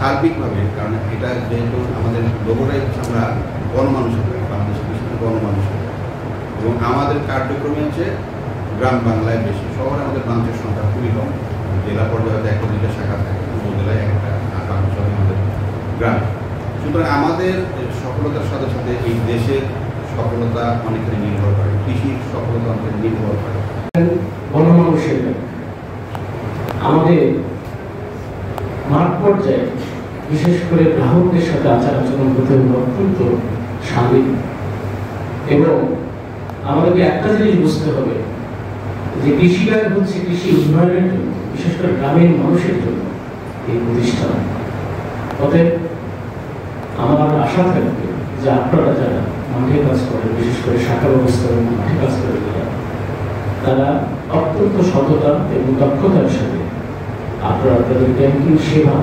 সার্বিকভাবে, কারণ এটা যেহেতু আমাদের লোগোটাই হচ্ছে আমরা গণমানুষের বাংলাদেশের বিশেষ গণমানুষের, এবং আমাদের কার্যক্রমে হচ্ছে গ্রাম বাংলায় বেশি। শহরে আমাদের ব্রাঞ্চের সংখ্যা খুবই কম, জেলা পর্যায়ে একটা দুইটা শাখা থাকে, উপজেলায় একটা, আর বাকি সব আমাদের গ্রামে। সুতরাং আমাদের সফলতার সাথে সাথে এই দেশের সফলতা অনেকখানি নির্ভর করে, কৃষির সফলতা অনেকখানি নির্ভর করে গণমানুষের। আমাদের মাঠ পর্যায়ে বিশেষ করে গ্রাহকদের সাথে আচার আচরণ করতে হবে অত্যন্ত স্বাধীন, এবং আমাদেরকে একটা জিনিস বুঝতে হবে যে কৃষিকাজ হচ্ছে কৃষি উন্নয়নের জন্য, বিশেষ করে গ্রামীণ মানুষের জন্য এই প্রতিষ্ঠান। অতএব আমার আশা থাকবে যে আপনারা যারা মাঠে কাজ করেন, বিশেষ করে শাখা ব্যবস্থা এবং মাঠে কাজ করে তারা অত্যন্ত সততা এবং দক্ষতার সাথে আপনারা আপনাদের ব্যাংকিং সেবা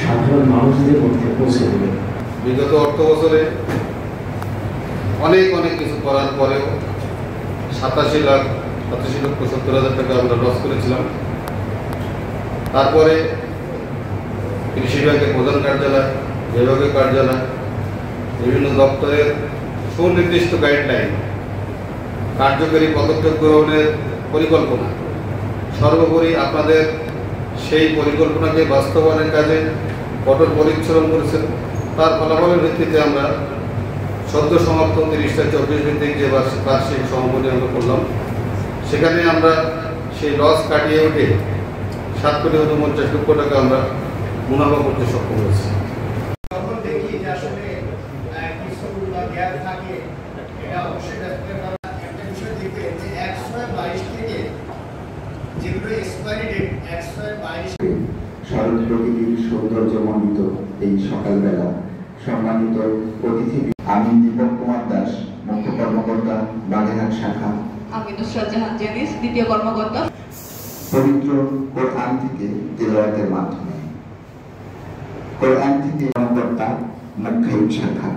সাধারণ মানুষদের মধ্যে পৌঁছে দেবেন। বিগত অর্থ বছরে অনেক কিছু করার পরেও 87,70,70,000 টাকা আমরা লস করেছিলাম। তারপরে কৃষি ব্যাংকের প্রধান কার্যালয়, বিভাগীয় কার্যালয়, বিভিন্ন দপ্তরের সুনির্দিষ্ট গাইডলাইন, কার্যকরী পদক্ষেপ গ্রহণের পরিকল্পনা, সর্বোপরি আপনাদের সেই পরিকল্পনাকে বাস্তবায়নের কাজে কঠোর পরিশ্রম করেছেন। তার ফলাফলের ভিত্তিতে আমরা সদ্য সমাপ্ত 30/24 ভিত্তিক যে বার্ষিক সমাপনী আমরা করলাম, সেখানে আমরা সেই লস কাটিয়ে উঠে 7,49,00,000 টাকা আমরা মুনাফা করতে সক্ষম হয়েছি। শরৎ প্রকৃতির সৌন্দর্যমণ্ডিত এই সকালবেলা সম্মানিত অতিথি, আমি দীপক কুমার দাস, মুখ্য কর্মকর্তা, বাগেরহাট শাখা। আমি নুসরাত জাহান জেনিস, দ্বিতীয় কর্মকর্তা। পবিত্র কোরআন থেকে তিলাওয়াতের মাধ্যমে কোরআন থেকে কর্মকর্তা, মুখ্য শাখা।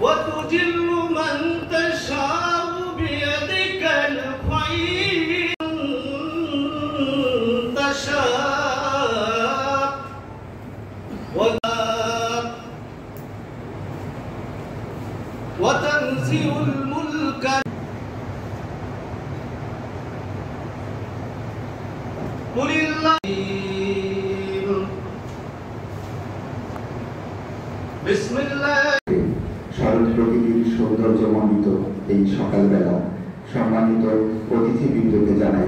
وتجل من تشاء بيدك الخير تشاء وتنزع الملك قل الله بسم الله। শরৎ প্রকৃতির সৌন্দর্যমণ্ডিত এই সকালবেলা সম্মানিত অতিথিবৃন্দকে জানাই